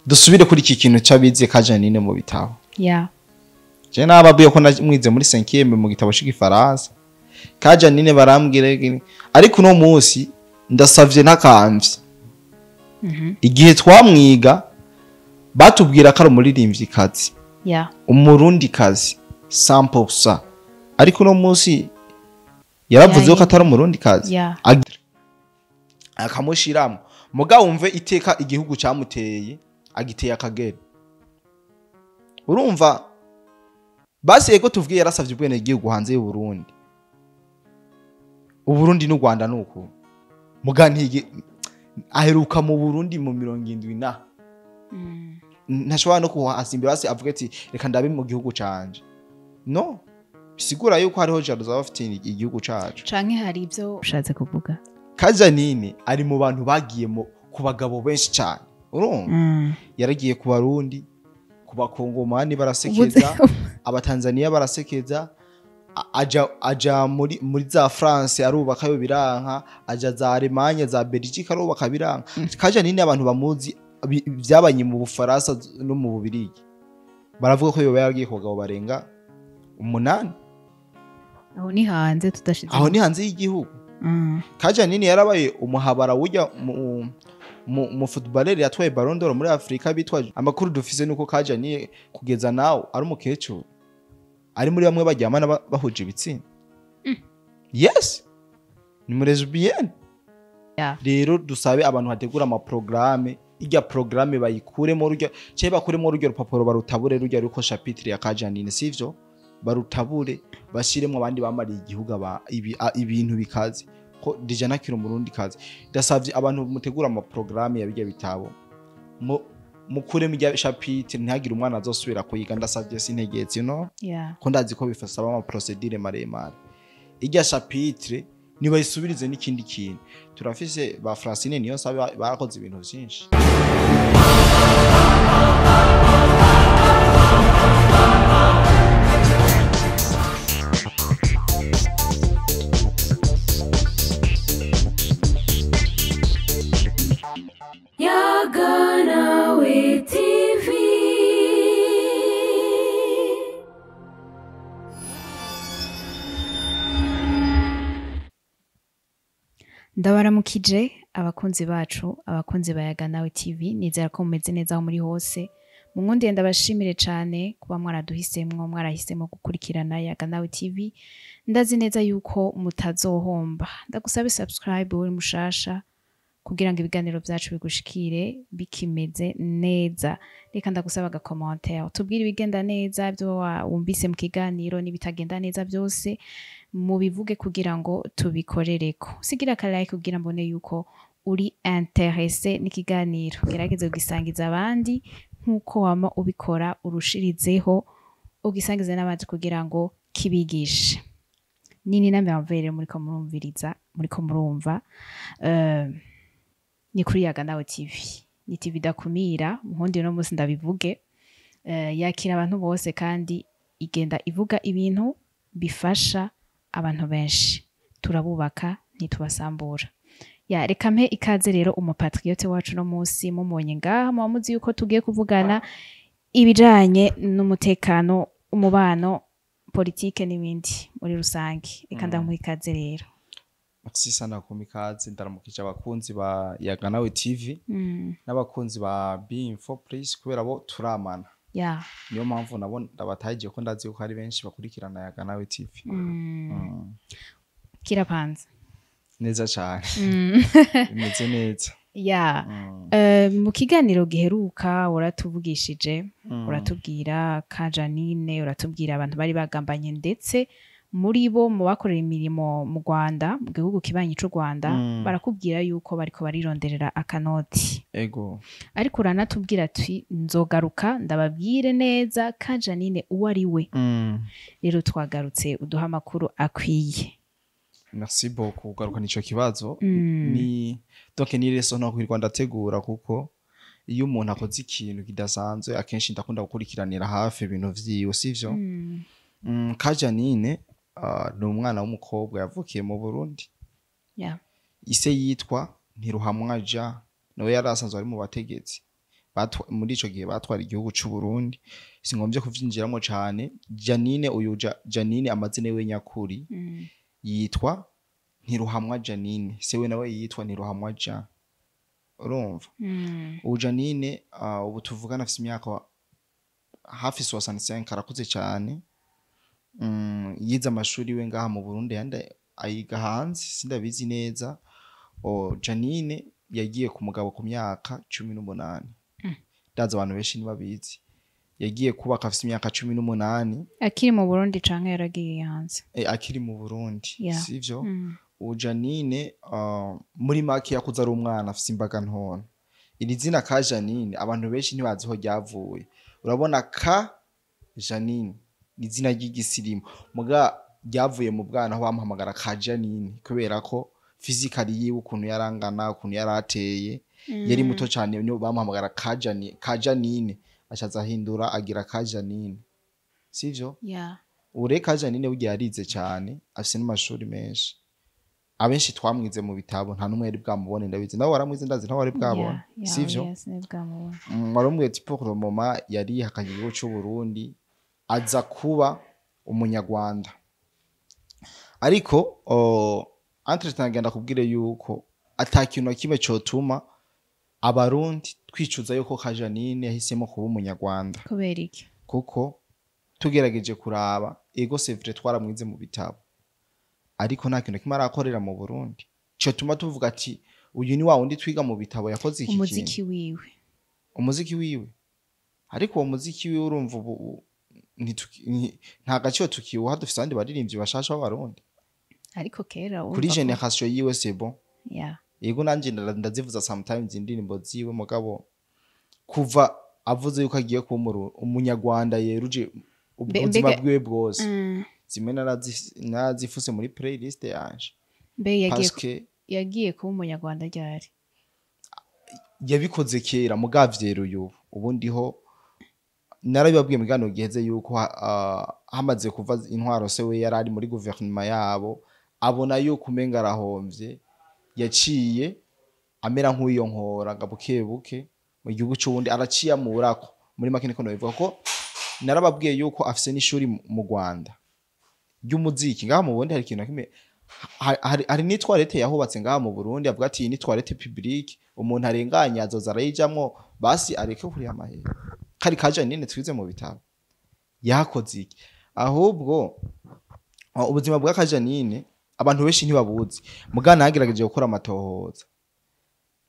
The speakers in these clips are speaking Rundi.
dusubire kuri iki kintu cabize ka Janine mu bitabo je nababwiye ko mwize muri 5e mu gitabo c'igifaransa ka Janine barambwira ariko no munsi ndasavye ntakamvye igihe twamwiga batubwira ko ari umuririmbyi kazi umurundi kazi 100% ariko no munsi yaravuze ko atari umurundi kazi akamushiramo mugabo umve iteka igihugu camuteye agiterakagere urumva basi ego tuvugiye yarasavye ubwene igihugu hanze y'u Burundi u Burundi n'u Rwanda nuko mugantige aheruka mu Burundi mu 70 na ntashobora no kuhasimbira basi avuga ati reka ndabe mu gihugu canje no bisigura yuko hariho jaro z'abafite igihugu cacu canke hari ivyo ushatse kuvuga Janine ari mu bantu bagiye ku bagabo benshi cyane urumva yaragiye ku Barundi ku Bakongomani barasekeza abatanzania barasekeza aja muri za France arubakayo biranka aja za Allemagne za Belgique arubaka biranka Janine abantu bamuzi byabanye mu Bufaransa no mu Bubirigi baravuga ko yoba yaragiye ku bagabo barenga 8 aho ni hanze tudashize aho ni hanze y'igihugu Janine yarabaye umuhabara wujya mu footballer yatwaye Ballon d'Or muri Afrika bitwaje amakuru dufise nuko Janine kugeza nawo ari umukecuru ari muri bamwe bajyamana bahuje ibitsina yes ni muri lesbienne rero dusabe abantu hategura ama programme irya programme bayikuremo rujya cye bakuremo rujya rupapuro barutabure rujya ruko chapitre ya Janine sivyo barutabure bashiremo abandi bamariye igihugu ibintu bikaze ko deja nakiro murundi kazi dasavye abantu mutegura ama programme ya bijya bitabo mukuremo irya chapitre ntihagire umwana azosubira kuyiga ndasavye sintegetse ko ndazi ko bifasaba ama procedure maremare irya chapitre niba isubirize n'ikindi kintu turafise ba Francine niyo sabe barakoze ibintu byinshi ndabaramukije abakunzi bacu abakunzi ba Yaganawe TV nizera ko mumeze neza aho muri hose mu nkundi ndabashimire cyane kuba mwarahisemo gukurikirana Yaganawe TV ndazi neza yuko mutazohomba ndagusabe subscribe uri mushasha kugira ngo ibiganiro byacu bigushikire bikimeze neza reka ndagusaba ga commentaire tubwire ibigenda neza byo wumvise mu kiganiro nibitagenda neza byose mubivuge kugira ngo tubikorereko sigira ka like kugira mbone yuko uri intéressé n'ikiganiro gerageze kugisangiza abandi nkuko wama ubikora urushirizeho ugisangize n'abandi kugira ngo kibigishe nini namwe muriko murumva ni kuri Yaganawe TV ni TV dakumira muhondi no musi ndabivuge yakira abantu bose kandi igenda ivuga ibintu bifasha abantu benshi turabubaka ntitubasambura reka mpe ikaze rero umupatriote wacu no musi mumonye ngaha muzi yuko tugiye kuvugana ibijanye n'umutekano umubano politike n'ibindi muri rusange reka ndamuha ikaze rero Merci sana kumikaze ndaramukije abakunzi ba Yaganawe TV n'abakunzi ba Info Please kubera bo turamana niyo mpamvu nabo ndabataje ko ndazi ko ari benshi bakurikirana Yaganawe TV kirapanze neza cyane imeze neza mu kiganiro giheruka uratuvugishije uratubwira ka Janine uratubwira abantu bari bagambanye ndetse muri bo mu bakorera imirimo mu Rwanda mu gihugu kibanyi cy'u Rwanda barakubwira yuko bariko barironderera akanoti ariko uranatubwira ati nzogaruka ndababwire neza ka Janine uwo ari we rero twagarutse uduha amakuru akwiye merci beaucoup kugaruka nico kibazo ni donc ni leso no kwirwa ndategura kuko iyo umuntu akoze ikintu kidasanzwe akenshi ndakunda gukurikiranira hafi ibintu vyiwe sivyo ka Janine ni umwana w'umukobwa yavukiye mu Burundi ise yitwa Ntiruhamwaja nawe yarasanzwe ari mu bategetsi muri ico gihe batwara igihugu c'u Burundi singombye kuvyinjiramo cane. Janine Janine amazina yiwe nyakuri yitwa Ntiruhamwa Janine, sewe nawe yitwa Ntiruhamwa Jean. Urumva ubu Janine ubu tuvugana afite imyaka hafi 65, arakuze cyane. Yize amashuri we ngaha mu Burundi yandi ayiga hanze sindabizi neza. Janine yagiye ku mugabo ku myaka 18. Ndaza abantu benshi nibabizi. Yagiye kubaka afite imyaka 18. Akiri mu Burundi canke yaragiye hanze? Akiri mu Burundi, sivyo? Janine muri make yakuze ari umwana afite imbaga ntono. Iri zina ka Janine abantu benshi ntibaziho ryavuye. Urabona ka Janine ni izina ry'igisirimu muga ryavuye mu bwana aho bamuhamagara ka Janine kubera ko physically yiwe ukuntu yarangana ukuntu yarateye yari muto cyane niyo bamuhamagara ka Janine ashaza ahindura agira ka Janine, sivyo? Ure ka Janine ugiye yarize cyane afite n'amashuri menshi. Abenshi twamwize mu bitabo nta numwe yari bwamubone ndabizi. Nawe waramwize ndazi nta wari bwabone, sivyo? Warumwe tipo ku mama yari hakanye igihugu cy'u Burundi aza kuba umunyarwanda. Ariko entretemps ngenda kubwire yuko atakintu kimwe cyotuma abarundi twicuza yuko ka Janine yahisemo kuba umunyarwanda. Kubera iki? Kuko tugerageje kuraba ego c'est vrai twaramwize mu bitabo ariko nta kintu kimwe arakorera mu Burundi cyo tuma tuvuga ati uyu ni wa wundi twiga mu bitabo yakoze iki kintu. Umuziki wiwe ariko uwo muziki wiwe urumva ubu nta gaciro tukiwuha dufite abandi baririmbyi bashasha b'abarundi ariko kera kuri generation yiwe c'est bon. Yego nanje ndazivuza sometimes indirimbo ziwe mugabo kuva avuze yuko agiye kuba umunyarwanda yeruje ubuzima bwiwe bwose zimwe narazifuse muri playlist yanje. Yagiye kuba umunyarwanda ryari? Yabikoze kera mugavyeruye ubundi ho narabibabwiye mugano giheze yuko hamaze kuva intwaro se we yarari muri gouvernement yabo abona yuko umenga arahomvye yaciye amera nk'uyo nkora gabukebuke mu gihugu cy'ubundi araciye amurako muri makine kono bivuga ko narababwiye yuko afise n'ishuri mu Rwanda ry'umuziki ngaha mu Burundi. Hari ikintu kimwe hari ni toilette yahubatse ngaha mu Burundi avuga ati ni toilette publique umuntu arenganya azoza arayijamwo basi areke kuri amahera. Kari ka Janine twize mu bitabo yakoze iki? Ahubwo ubuzima bwa ka Janine abantu benshi ntibabuzi mugana yagerageje gukora amatohoza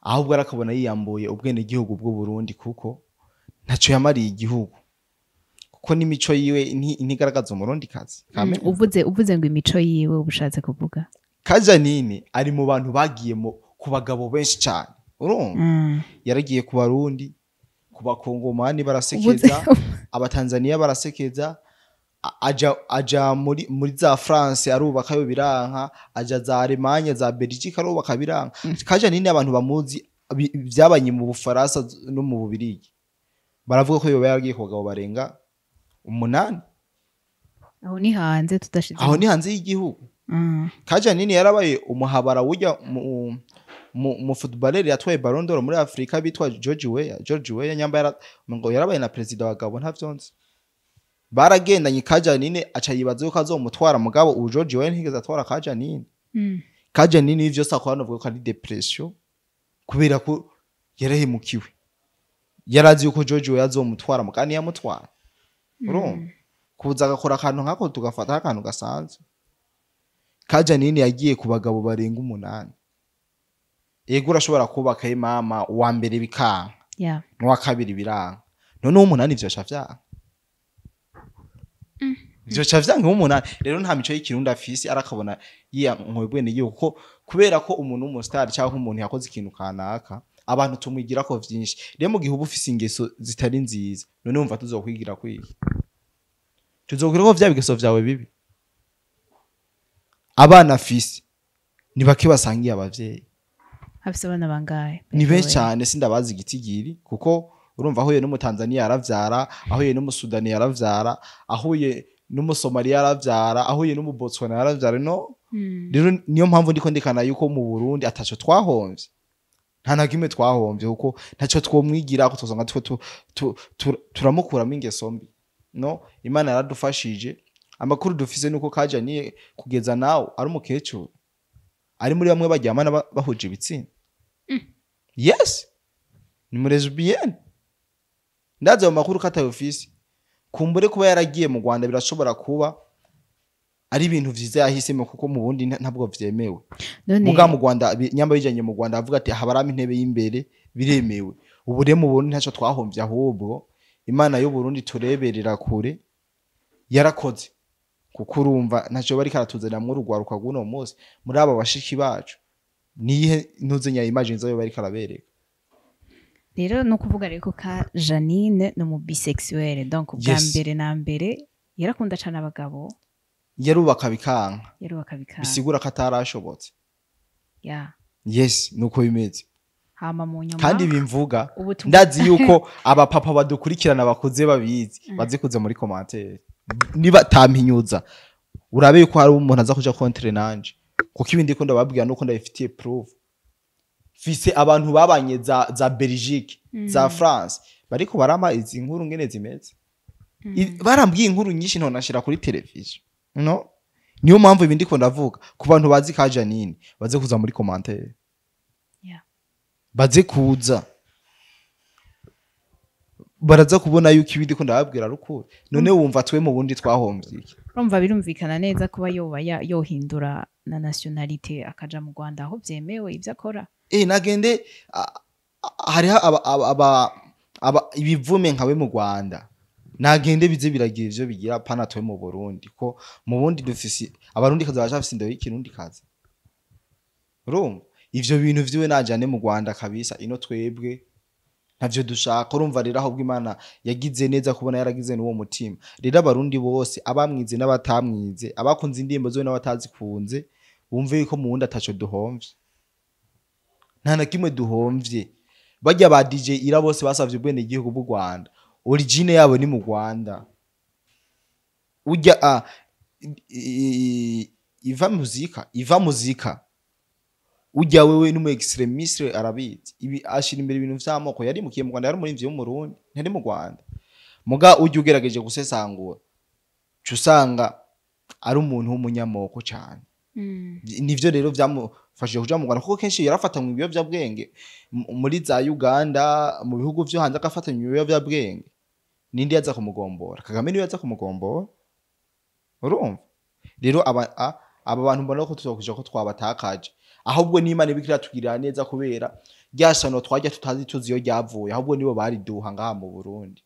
ahubwo arakabona yiyambuye ubwene igihugu bw'u Burundi kuko ntaco yamariye igihugu kuko n'imico yiwe ntigaragaza umurundi kazi. Uvuze ngo imico yiwe ubushatse kuvuga ka Janine ari mu bantu bagiye ku bagabo benshi cyane. Urumva yaragiye ku Barundi ku Bakongomani barasekeza Abatanzania barasekeza aja muri za France arubakayo biranka aja za Allemagne za Belgique arubaka biranka. Ka Janine abantu bamuzi byabanye mu Bufaransa no mu Bubirigi baravuga ko yoba yaragiye ku bagabo barenga 8. Aho ni hanze tudashize aho ni hanze y'igihugu. Ka Janine yarabaye umuhabara wujya mu footballer yatwaye Ballon d'Or muri Afrika bitwa George Weah nyamba yarabaye na president wa Gabon ntavyonze baragendanye. Ka Janine aca yibaza yuko azomutwara mugabo ubu George Weah ntigeze atwara ka Janine. Ka Janine ivyo sakwano vuga ko ari depression kubera ko yarahemukiwe yarazi yuko George Weah azomutwara mugani yamutwara. Urumva kuza agakora akantu nkako tugafata akantu gasanzwe. Ka Janine yagiye ku bagabo barenga 8. Yego urashobora kubaka mama wa mbere bikanka n'uwa kabiri biranga none 8 ivyo shavya ivyo shavya nk'8. Rero nta mico y'ikirundi afisi arakabona yiya nkwebwene yuko kubera ko umuntu w'umustar cyangwa umuntu yakoze ikintu kanaka abantu tumwigira ko vyinshi. Rero mu gihe ubu ufise ingeso zitari nziza none umva tuzokwigira kwiki? Tuzogira ko vyabigeso vyawe bibi abana afisi ni bake basangiye abavyeyi. Afise abana bangahe? Ni benshi cyane sindabazi igitigiri kuko urumva ahuye n'umutanzania yaravyara ahuye n'umusudani yaravyara ahuye n'umusomaliya yaravyara ahuye n'umubotswana yaravyara no. Rero niyo mpamvu ndiko ndikana yuko mu Burundi ataco twahomvye nta na kimwe twahombye kuko ntacyo twomwigira ko tuzanga turamukuramo ingeso mbi no Imana yaradufashije amakuru dufise nuko kajaniye kugeza nawe ari umukecuru ari muri bamwe baryamana bahuje ibitsina yes ni muri lesbienne ndaza mu makuru katayo ofisi kumbure kuba yaragiye mu Rwanda birashobora kuba ari ibintu vyiza yahisemo kuko mu bundi ntabwo vyemewe muga mu Rwanda nyamba bijanye mu Rwanda avuga ati habarama intebe y'imbere biremewe ubu re mu Burundi ntaco twahomvye ahubwo Imana y'u Burundi tureberera kure yarakoze kuko urumva ntaco bari karatuzana mu rugwaruka guno munsi muri aba bashiki bacu nihe ntuzenya imagine zayo bari karabereka rero no kuvuga reko ka Janine no mu bisexuel donc bwa mbere na mbere yarakunda cyane abagabo yarubaka bikanka bisigura ko atarashobotse yes nuko bimeze hama mu nyuma kandi bimvuga ndazi yuko abapapa badukurikirana bakuze babizi bazikuze muri commentaire niba tampinyuza urabe yuko hari umuntu aza kuja contre nanje kuko ibindi ko ndababwira nuko ndabifitiye proof fise abantu babanye za Belgique za France bariko barama izi nkuru ngene zimeze barambwiye inkuru nyinshi nto nashira kuri television no niyo mpamvu ibindi ko ndavuga ku bantu bazi ka Janine baze kuza muri commentaire baze kuza baraza kubona yuko ibindi ko ndababwira rukuri none wumva twe mu bundi twahombye iki urumva birumvikana neza kuba yohindura na nationalité akaja mu Rwanda aho vyemewe ivyo akora nagende hariho ibivume nkawe mu Rwanda nagende bize biragira ivyo bigira pana twe mu Burundi ko mu bundi dufise abarundi kaza bashafise indayo y'ikirundi kaza urumva ivyo bintu vyiwe najane mu Rwanda kabisa ino twebwe ntavyo dushaka urumva rero ahubwo Imana yagize neza kubona yaragize n'uwo mutima rero abarundi bose abamwize n'abatamwize abakunze indimbo zo n'abatazikunze bumve yuko mu wundi ataco duhomvye nta na kimwe duhomvye bajya ba DJ ira bose basavye ubwene igihugu bw'u Rwanda origine yabo ni mu Rwanda ujya iva muzika ujya wewe n'umu extremiste arabizi ibi ashira imbere ibintu vy'amoko yari mukiye mu Rwanda yari muri mvyo mu Burundi ntari mu Rwanda muga ujya ugerageje gusesangura cusanga ari umuntu w'umunyamoko cyane nivyo rero vyamufashije kuja mu Rwanda kuko kenshi yarafatanywe ibyo byabwenge muri za Uganda mu bihugu vyo hanze akafatanywe ibyo byabwenge nindi yaza kumugombora Kagame niwe yaza kumugombora urumva rero aba bantu mbona ko tuzokuja ko twabatakaje ahubwo n'Imana ibikira tugirira neza kubera ryashano twajya tutazi tuziyo ryavuye ahubwo nibo bari duha ngaha mu Burundi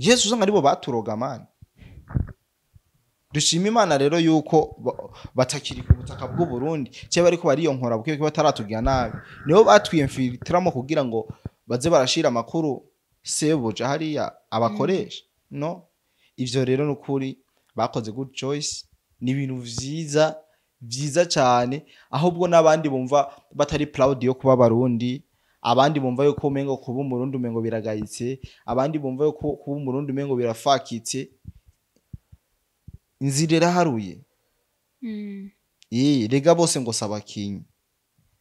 Yesu usanga aribo baturoga man dushima Imana rero yuko batakiri ku butaka bw'u Burundi cye bariko bariyo nkora buke bataratugira nabi nibo batwiyemfiltramo kugira ngo baze barashira amakuru seboje hariya abakoresha no ivyo rero nukuri bakoze good choice ni ibintu vyiza cyane ahubwo nabandi bumva batari proud yo kuba barundi abandi bumva yuko umengo kuba umurundi umengo biragayitse abandi bumva yuko kuba umurundi umengo birafakitse inzirera haruye rega bose ngo sabakinyi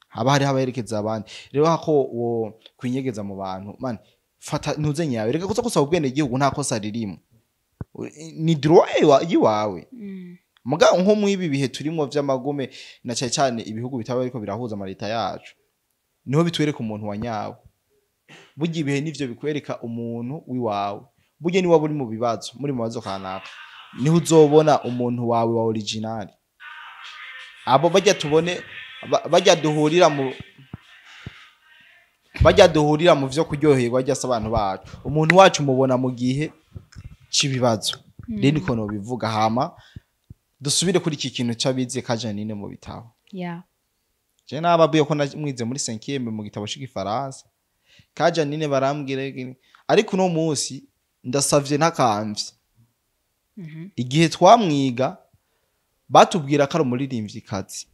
haba hari haberekeza abandi rero hako wo kwinyegeza mu bantu man fata ntuze nyawe rega kuza kusaba ubwene igihugu nta kosa ririmo ni droit yiwawe muga nko mu ibi bihe turimo vy'amagume na cyane ibihugu bitaba ariko birahuza amarita yacu niho bitwereka umuntu wa nyawe burya ibihe nivyo bikwereka umuntu wiwawe burya ni waba uri mu bibazo muri mu bazo kanaka niho uzobona umuntu wawe wa original abo bajya tubone bajya duhurira mu vyo kuryoherwa bajya abantu bacu umuntu wacu mubona mu gihe cibibazo rero niko no bivuga hama dusubire kuri iki kintu cabize ka Janine mu bitabo je nababuye ko namwize muri 5e mu gitabo cy'igifaransa ka Janine barambwire ariko no munsi ndasavye ntakamvye igihe twamwiga batubwira ko ari umuririmbyi kazi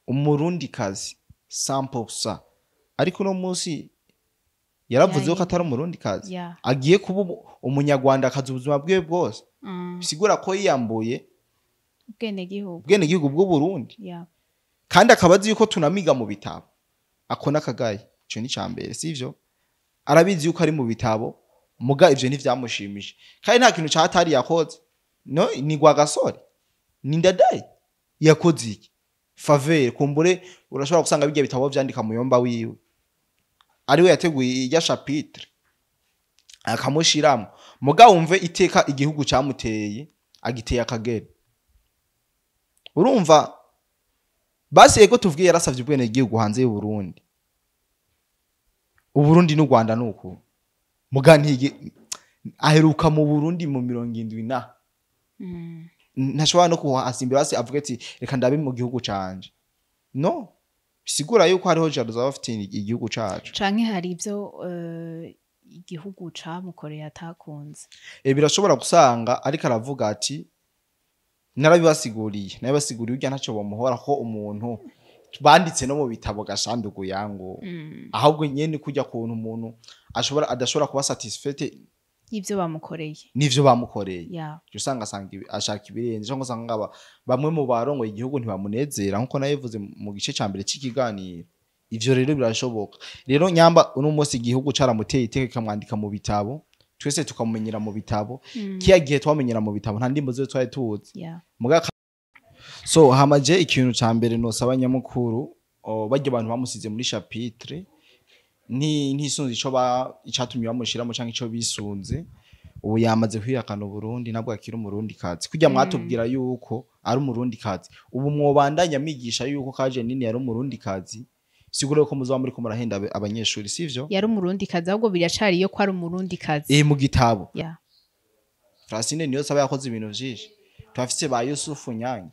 umurundi kazi 100% ariko no munsi yaravuze ko atari umurundi kazi agiye kuba umunyarwanda kazi ubuzima bwe bwose bisigura ko yiyambuye ubwene gihugu bw'u Burundi kandi akabazi yuko tunamiga mu bitabo akona kagaye ico ni cambere sivyo arabizi yuko ari mu bitabo muga ivyo ntivyamushimije kandi nta kintu catari yakoze no ni gwa gasore ni ndadaye yakoze iki faveur kumbure urashobora gusanga bijya bitabo vyandika mu yomba wiwe ariwe yateguye irya chapitre akamushiramo muga wumve iteka igihugu camuteye agiterakagere urumva basi yego tuvugiye yarasavye ubwene igihugu hanze y'u Burundi Uburundi n'u Rwanda nuko muga ntige aheruka mu Burundi mu 70 na ntashobora no kuhasimbira basi avuga ati reka ndabe mu gihugu canje no bisigura yuko hariho jaruza bafite igihugu cacu canke hari ivyo igihugu camukoreye atakunze birashobora gusanga ariko aravuga ati narabibasiguriye urya ntacyo bamuhora ko umuntu banditse no mu bitabo gashandugu yango ahubwo nyene kujya kuntu umuntu adashobora kuba satisfait n'ivyo bamukoreye usanga ashaka ibirenze cyangwa usanga bamwe mu barongo igihugu ntibamunezera nkuko nayivuze mu gice ca mbere c'ikiganiro ivyo rero birashoboka rero nyamba uno munsi igihugu caramuteye iteka kamwandika mu bitabo twese tukamumenyera mu bitabo kiya gihe twamenyera mu bitabo nta ndimbo zo twari tuzi so hamaje ikintu ca mbere no sabanyamukuru bajye abantu bamusize muri chapitre ntisunze ico icatumye bamushiramo canke ico bisunze ubu yamaze kwihakana Burundi nabwo akiri umurundi kazi kujya mwatubwira yuko ari umurundi kazi ubu mwobandanya migisha yuko kaje nini yari umurundi kazi siguro ko muzaba muri ko murahenda abanyeshuri sivyo yari umurundi kazi ahubwo biracari yo ko ari umurundi kazi mu gitabo Francine niyo saba yakoze ibintu vyinshi twafise ba Yusufu Nyange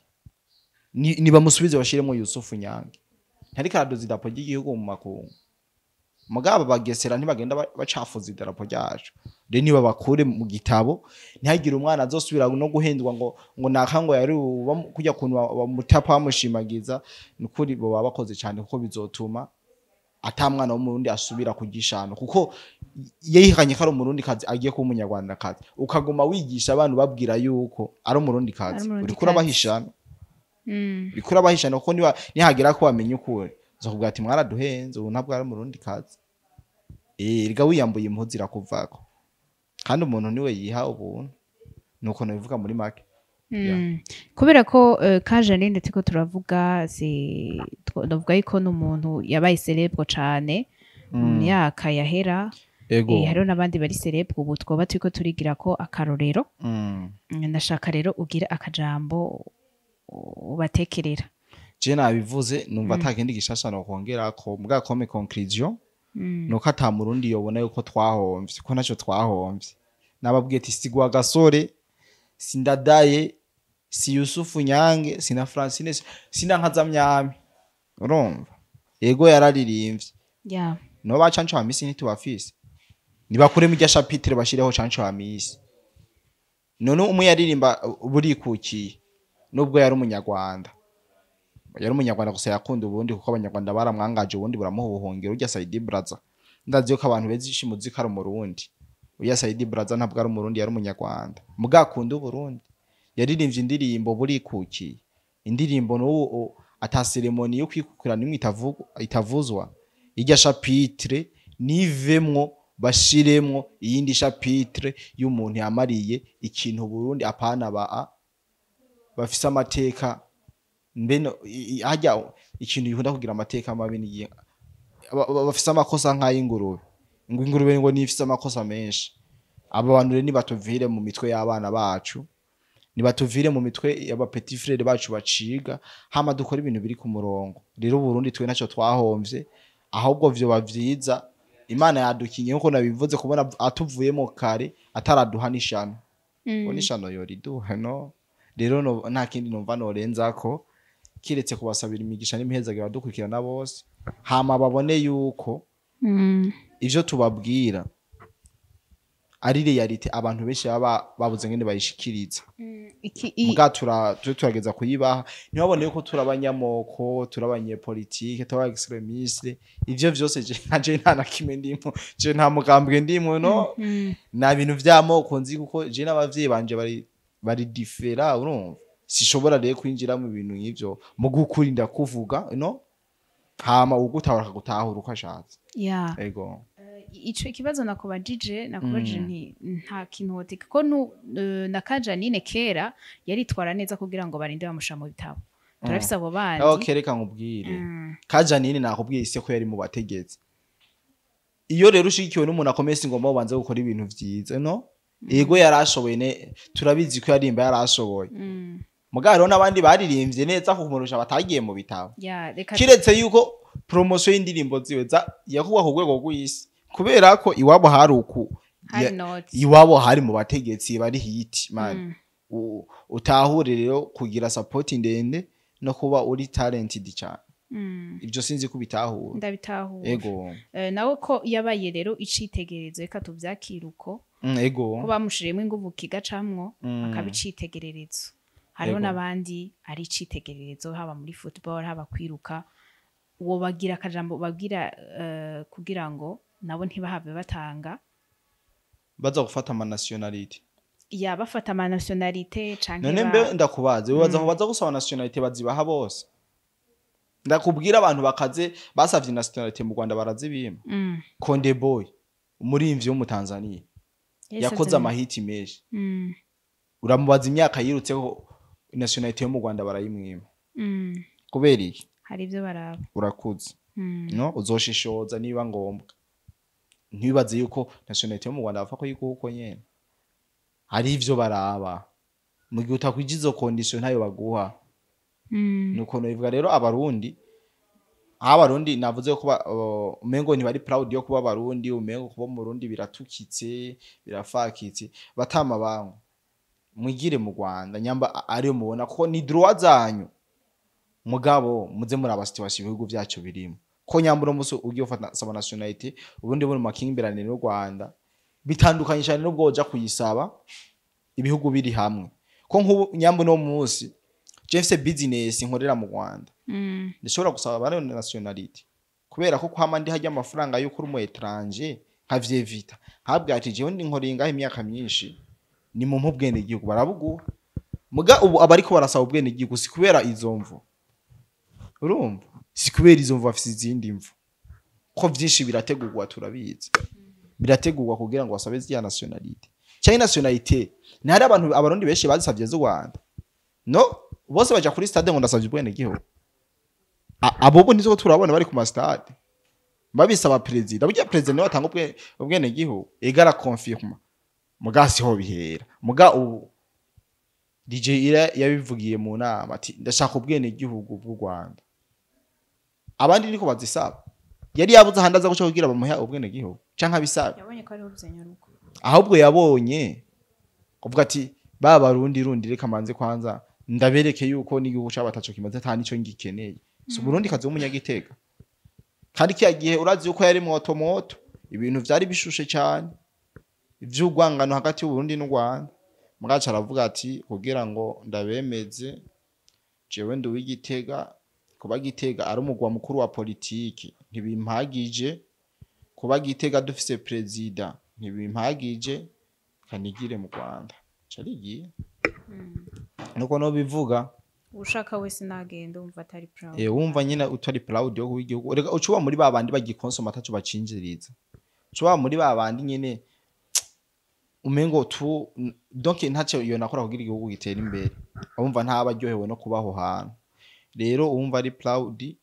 ni bamusubize bashiremo Yusufu Nyange ntari karadoza idapo ry'igihugu mu makungu mugabo bagesera ntibagenda bacafuza idarapo ryacu rero niba bakure mu gitabo ntihagire umwana azosubira no guhendwa ngo nakango yari kujya kuntu bamutapa bamushimagiza nukuri bo babakoze cyane kuko bizotuma atamwana w'umurundi asubira kugishano kuko yihikanye ko ari umurundi kazi agiye kuba umunyarwanda kazi ukaguma wigisha abantu babwira yuko ari umurundi kazi urikura bahishana bikura bahishana kuko nihagera ko bamenye ukuri zokubwira ati mwaraduhenze ubu ntabwo ari umurundi kazi riga wiyambuye impuzu irakuvako kandi umuntu niwe yiha ubuntu nuko nabivuga muri make kubera ko kaje ninde tiko turavuga ndavuga yuko n'umuntu yabaye celebre cane mu myaka yahera hariho n'abandi bari celebre ubu twoba turiko turigira ko akarorero ndashaka rero ugira akajambo ubatekerera je nabivuze numva atakindi gishasha no kongera ko mbwa kome conclusion nuko ata murundi yobona yuko twahomvye ko naco twahomvye nababwiye ati sigwa gasore sindadaye si Yusufu Nyange sina Francine sina nkazamyami urumva yego yararirimbye no bacanco wa misi ntitubafise nibakure mu chapitre bashireho canco wa misi none umwe yaririmba burikukiye nubwo yari umunyarwanda gusa yakunda ubundi kuko abanyarwanda baramwangaje ubundi buramuha ubuhungiro ujya Saidi Braza ndazi ko abantu bezishi muzika ari umurundi ujya Saidi Braza ntabwo ari umurundi yari umunyarwanda mugakunda uburundi yaririmbye indirimbo burikukiye indirimbo no ata ceremony yo kwikukira nimwe itavuzwa ijya chapitre nivemwo bashiremwo iyindi chapitre y'umuntu yamariye ikintu Burundi apana bafise amateka mbeno hajya ikintu yihunda kugira amateka mabi ni bafise amakosa nk'ay'ingurube ingurube ngo nifise amakosa menshi abo bantu rero nibatuvire mu mitwe y'abana bacu nibatuvire mu mitwe y'aba petit frère bacu baciga hama dukora ibintu biri ku murongo rero Burundi twe naco twahomvye ahubwo vyo bavyiza Imana yadukinye nko nabivuze kubona atuvuyemo kare ataraduha nishano nishano yoriduha no rero nta kindi numva norenza ko kiretse kubasabira imigisha n'imihezagiro badukurikirana bose hama babone yuko ivyo tubabwira ari reality abantu benshi baba babuze ngene bayishikiriza muga turageza kuyibaha ntibabone yuko turabanyamoko turabanye politique turaba extremiste ivyo vyose je nta nakimwe ndimo je nta mugambwe ndimo no na bintu vy'amoko nzi kuko je n'abavyeyi banje bari differa urumva sishobora rero kwinjira mu bintu nk'ivyo mu gukurinda kuvuga no hama ugutahura akagutahura uko ashatse ya ego ico ikibazo nakubajije nti nta kintu wotika ko na kajanine kera yaritwara neza kugira ngo barinde bamusha mu bitabo turafise abo bandi okay reka nkubwire kajanine nakubwiye ise ko yari mu bategetse iyo rero ushikiwe n'umuntu akomeye singomba ubanze gukora ibintu vyiza no yego yarashoboye turabizi ko yarimba yarashoboye mugaro n'abandi baririmbye neza kumurusha batagiye mu bitabo kiretse yuko promotion y'indirimbo ziwe yakubwa ku rwego rw'isi kubera ko iwabo hari uku iwabo hari mu bategetsi bari hit man utahure rero kugira support ndende no kuba uri talented cyane ibyo sinzi kubitahura ndabitahura ego nawe ko yabaye rero icitegerezo reka tuvyakiruko ego ko bamushiremo inguvu kigacamwo akabicitegererezo hariho nabandi ari icitegererezo haba muri football haba kwiruka uwo bagira akajambo babwira kugira ngo nabo ntibahave batanga baza gufata ama nationality ya bafata ama nationality canke none mbe ndakubaze baza gusaba nationality bazibaha bose ndakubwira abantu bakaze basavye nationality mu Rwanda barazibima Konde Boy umurimvyi wo mu Tanzania yakoze amahiti menshi uramubaza imyaka yirutseho nationality yo mu Rwanda barayimwima kubera iki hari ivyo baraba urakuze no uzoshishoza niba ngombwa ntibaze yuko nationality yo mu Rwanda bapfa ko yikuko nyene hari ivyo baraba mu gihe utakwijizo condition ntayo baguha nuko novuga rero abarundi navuze ko umengo ntibari proud yo kuba abarundi umengo kuba mu Burundi biratukitse birafakitse batama bangu mwigire mu Rwanda nyamba ariyo mubona ko ni droit zanyu mugabo muze muri abasitwasi ibihugu byacu birimo ko nyambura muso ugiye ufata saba nationality ubundi muri makingberane n'u Rwanda bitandukanye cyane n'ubwo uja kuyisaba ibihugu biri hamwe ko nk'ubu nyambu no munsi Jeffse business nkorera mu Rwanda ndashobora gusaba bari nationality kubera ko kwama ndi hajya amafaranga yo kuri mu étranger nkavyevita habwa ati je ndi nkoringa imyaka myinshi ni mu mpubwene igihugu barabuguha muga ubu abariko barasaba ubwene igihugu si kubera izo mvu urumva si kubera izo mvu afise izindi mvu ko vyinshi birategurwa turabizi birategurwa kugira ngo basabe ziya nationality cyane nationality ni hari abantu abarundi benshi bazisavye z'u Rwanda no bose baja kuri stade ngo ndasavye ubwene igihugu abo nizo turabona bari ku ma stade babisaba president burya president niwe atanga ubwene igihugu egara confirma muga siho bihera muga ubu DJ ira yabivugiye mu nama ati ndashaka ubwene igihugu bw'u Rwanda abandi niko bazisaba yari yabuze ahandaza guca kugira bamuha ubwene igihugu canka bisaba yabonye ko ari ubyenyaruko ahubwo yabonye kuvuga ati baba rundi reka manze kwanza ndabereke yuko n'igihugu cy'abataco kimaze nta nico ngikeneye so Burundi kazi w'umunyagitega kandi kiyagiye urazi yuko yari moto ibintu vyari bishushe cyane ivy'ugwangano hagati y'u Burundi n'u Rwanda mugaca aravuga ati kugira ngo ndabemeze jewe ndi w'igitega kuba gitega ari umugwa mukuru wa politiki ntibimpagije kuba gitega dufise president ntibimpagije kanigire mu Rwanda carigiye nuko no bivuga ushaka wese nagenda umva atari proud wumva nyine utari proud yo w'igihugu reka ucuba muri babandi bagikonsoma atacu bacinjiriza ucuba muri babandi nyine umengo tu donc ntacho iyo nakora kugira igihugu gitera imbere umva ntabaryohewe no kubaho hantu rero umva ari proud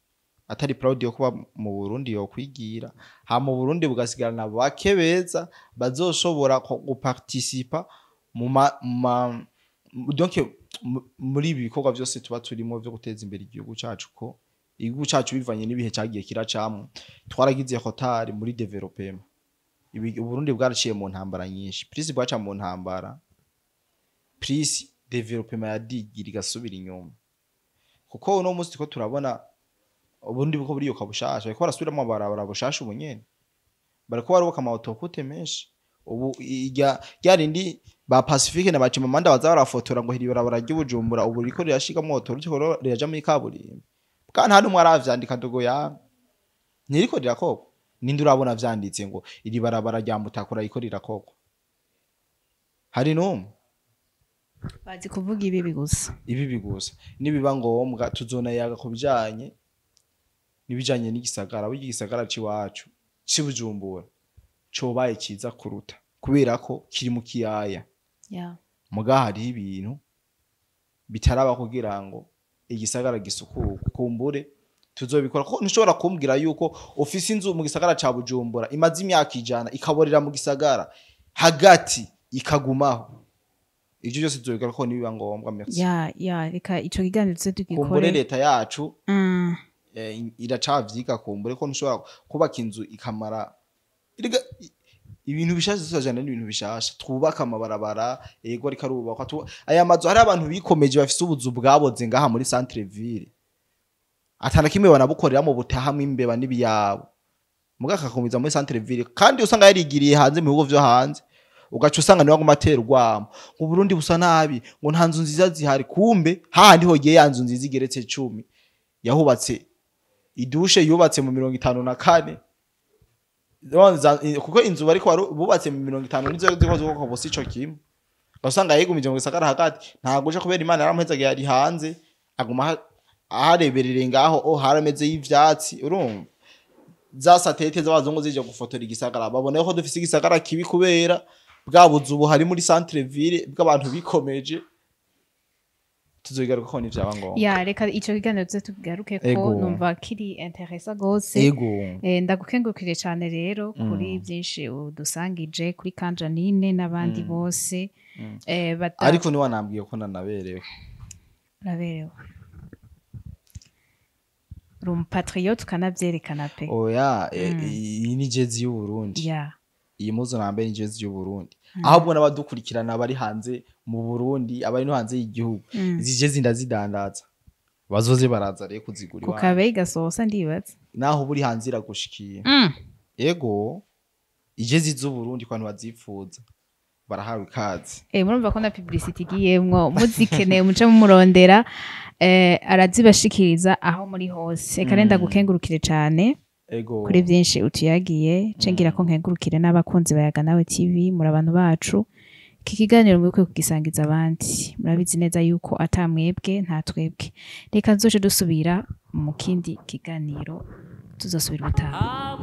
atari proud yo kuba mu Burundi yo kwigira ha mu Burundi bugasigarana bakebeza bazoshobora guparticipa mu donc muri ibi bikorwa byose tuba turimo byo guteza imbere igihugu cyacu ko igihugu cyacu bivanye n'ibihe cyagiye kiracamo twaragize hotari muri development Burundi bwaraciye mu ntambara nyinshi plus bwaca mu ntambara plus development yadigira igasubira inyuma kuko uno munsi ko turabona ubundi buko buriyo kabushasha ko barasubiramo barabara bushasha ubunyene bariko barubuka amawotokute menshi ubu ryarindi ba Pacifique na bacima manda baza barafotora ngo hiri barabara ry'ubujumbura ubu riko rirashiga moto riko riraja muri kaburimbo kandi hano mwaravyandika ndogo ya niriko rirakoko ninde urabona vyanditse ngo iri barabara rya mutakura riko rirakoko hari no bazi kuvuga ibi bigusa nibiba ngombwa tuzona yaga kubijanye nibijanye n'igisagara w'igisagara ciwacu cibujumbura cobaye ciza kuruta kubera ko kiri mu kiyaya muga hari ibintu bitaraba kugira ngo igisagara gisukuke kumbure tuzobikora ko ntushobora kumbwira yuko ofisi inzu mu gisagara ca Bujumbura imaze imyaka ijana ikaborera mu gisagara hagati ikagumaho ivyo byose tuzobikora ko nibiba ngombwa merci reka ico kiganiro tugikore kumbure leta yacu iracavyiga kumbure ko ntushobora kubaka inzu ikamara ibintu bishasha tuzajana n'ibintu bishasha twubaka amabarabara yego rikarubakwa aya mazu hari abantu bikomeje bafise ubuzu bwaboze ngaha muri centre ville atana kimwe banabukorera mu butahamwe imbeba n'ibiyabo mugaka komeza muri centre ville kandi usanga yarigiriye hanze mu bihugu vyo hanze ugaca usanga ni wagumatera urwamo mu Burundi busa nabi ngo nta nzu nziza zihari kumbe hahandi hogiye ya nzu nziza igeretse 10 yahubatse idushe yubatse mu 54 kuko inzu bariko bubatse mu 50 nizo zikoze ko bosi ico kimwe basanga yegumije mu gisagara hagati ntago uje kubera Imana yaramuhezaga yari hanze aguma ahareberere ngaho harameze y'ivyatsi urumva za satellite z'abazungu zije gufotora igisagara babone ko dufise igisagara kibi kubera bwabuze ubu hari muri centre ville bw'abantu bikomeje tuzogaruka ko ni vyaba ngombwa reka ico kiganiro tugaruke ko numva kiri interessa gose ndagukengurukire cyane rero kuri byinshi udusangije kuri Kanjanine n'abandi bose ariko ni wanambwiye ko nanaberewe patriote kanavyerekana pe oya iyi ni jezi y'u Burundi iyi muzo nambaye ni jezi y'u Burundi ahubwo n'abadukurikirana bari hanze mu Burundi abari no hanze y'igihugu izi jezi ndazidandaza bazoze baraza rero kuzigura ku kabeyi gasosa ndibaza naho buri hanze iragushikiye yego ijezi z'u Burundi kwantu bazifuza barahawe ikaze murumva ko na publicity igiyemwo muzikeneye muce mumurondera arazibashikiriza aho muri hose karenda gukengurukire cyane kuri byinshi utuyagiye cengira ko nkengurukire n'abakunzi bayaga nawe TV muri abantu bacu iki kiganiro mwibuke kugisangiza abandi murabizi neza yuko atamwebwe nta twebwe reka nzoje dusubira mu kindi kiganiro tuzosubira ubutaha